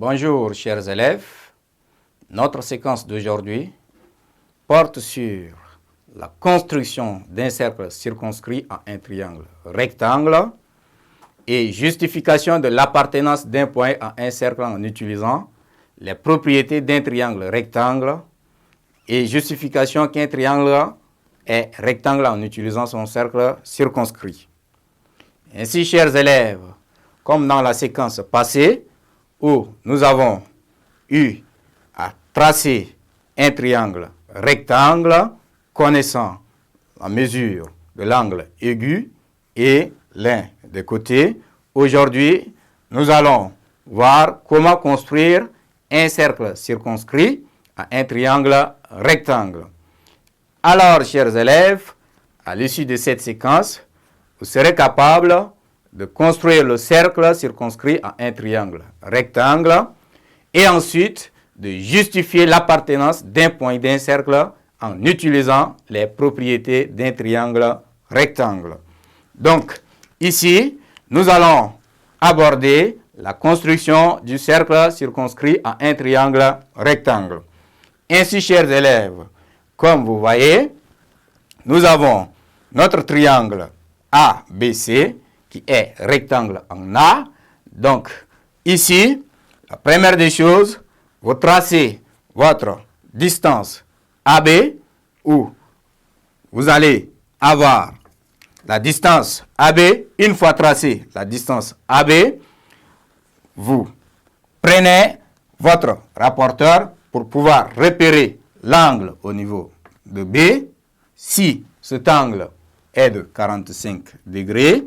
Bonjour chers élèves, notre séquence d'aujourd'hui porte sur la construction d'un cercle circonscrit à un triangle rectangle et justification de l'appartenance d'un point à un cercle en utilisant les propriétés d'un triangle rectangle et justification qu'un triangle est rectangle en utilisant son cercle circonscrit. Ainsi, chers élèves, comme dans la séquence passée, où nous avons eu à tracer un triangle rectangle connaissant la mesure de l'angle aigu et l'un des côtés. Aujourd'hui, nous allons voir comment construire un cercle circonscrit à un triangle rectangle. Alors, chers élèves, à l'issue de cette séquence, vous serez capables de construire le cercle circonscrit à un triangle rectangle et ensuite de justifier l'appartenance d'un point d'un cercle en utilisant les propriétés d'un triangle rectangle. Donc, ici, nous allons aborder la construction du cercle circonscrit à un triangle rectangle. Ainsi, chers élèves, comme vous voyez, nous avons notre triangle ABC qui est rectangle en A. Donc, ici, la première des choses, vous tracez votre distance AB, où vous allez avoir la distance AB. Une fois tracée la distance AB, vous prenez votre rapporteur pour pouvoir repérer l'angle au niveau de B. Si cet angle est de 45 degrés,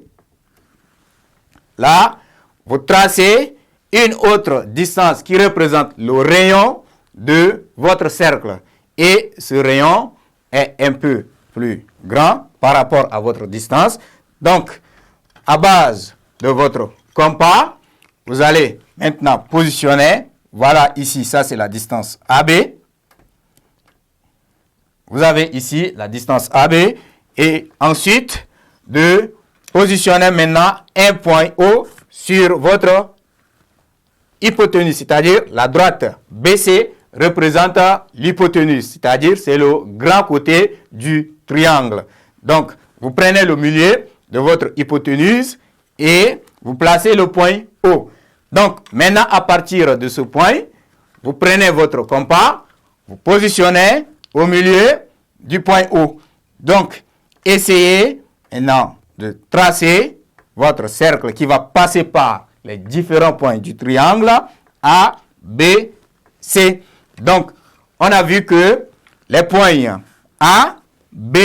là, vous tracez une autre distance qui représente le rayon de votre cercle. Et ce rayon est un peu plus grand par rapport à votre distance. Donc, à base de votre compas, vous allez maintenant positionner. Voilà ici, ça c'est la distance AB. Vous avez ici la distance AB. Et ensuite, de positionner maintenant un point O sur votre hypoténuse, c'est-à-dire la droite BC représente l'hypoténuse, c'est-à-dire c'est le grand côté du triangle. Donc, vous prenez le milieu de votre hypoténuse et vous placez le point O. Donc, maintenant, à partir de ce point, vous prenez votre compas, vous positionnez au milieu du point O. Donc, essayez maintenant de tracer votre cercle qui va passer par les différents points du triangle A, B, C. Donc, on a vu que les points A, B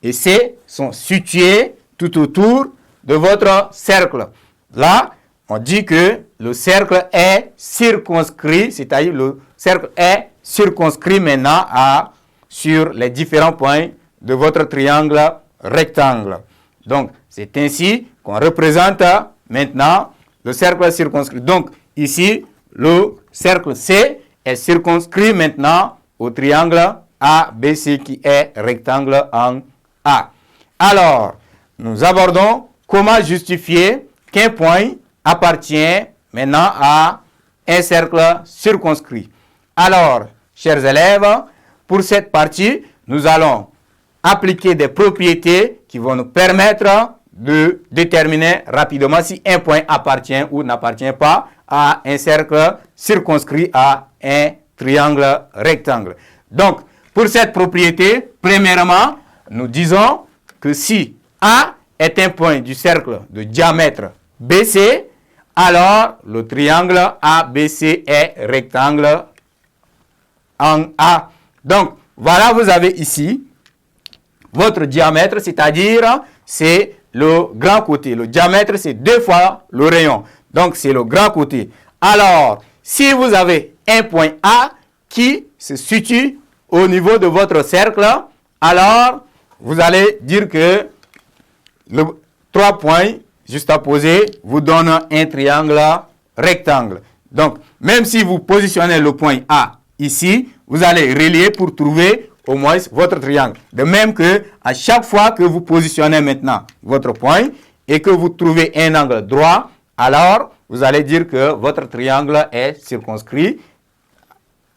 et C sont situés tout autour de votre cercle. Là, on dit que le cercle est circonscrit, c'est-à-dire le cercle est circonscrit maintenant sur les différents points de votre triangle rectangle. Donc, c'est ainsi qu'on représente maintenant le cercle circonscrit. Donc, ici, le cercle C est circonscrit maintenant au triangle ABC qui est rectangle en A. Alors, nous abordons comment justifier qu'un point appartient maintenant à un cercle circonscrit. Alors, chers élèves, pour cette partie, nous allons appliquer des propriétés qui vont nous permettre de déterminer rapidement si un point appartient ou n'appartient pas à un cercle circonscrit à un triangle rectangle. Donc, pour cette propriété, premièrement, nous disons que si A est un point du cercle de diamètre BC, alors le triangle ABC est rectangle en A. Donc, voilà, vous avez ici votre diamètre, c'est-à-dire c'est le grand côté. Le diamètre, c'est 2 fois le rayon. Donc, c'est le grand côté. Alors, si vous avez un point A qui se situe au niveau de votre cercle, alors, vous allez dire que les 3 points juste à poser vous donnent un triangle rectangle. Donc, même si vous positionnez le point A ici, vous allez relier pour trouver au moins votre triangle. De même que à chaque fois que vous positionnez maintenant votre point et que vous trouvez un angle droit, alors vous allez dire que votre triangle est circonscrit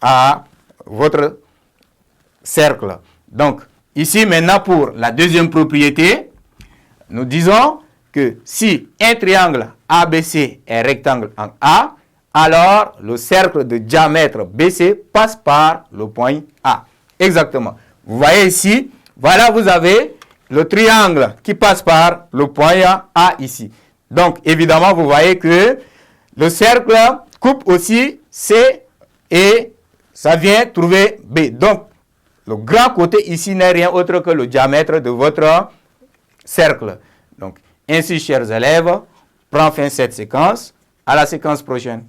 à votre cercle. Donc, ici maintenant pour la deuxième propriété, nous disons que si un triangle ABC est rectangle en A, alors le cercle de diamètre BC passe par le point A. Exactement. Vous voyez ici, voilà, vous avez le triangle qui passe par le point A ici. Donc, évidemment, vous voyez que le cercle coupe aussi C et ça vient trouver B. Donc, le grand côté ici n'est rien autre que le diamètre de votre cercle. Donc, ainsi, chers élèves, prend fin cette séquence. À la séquence prochaine.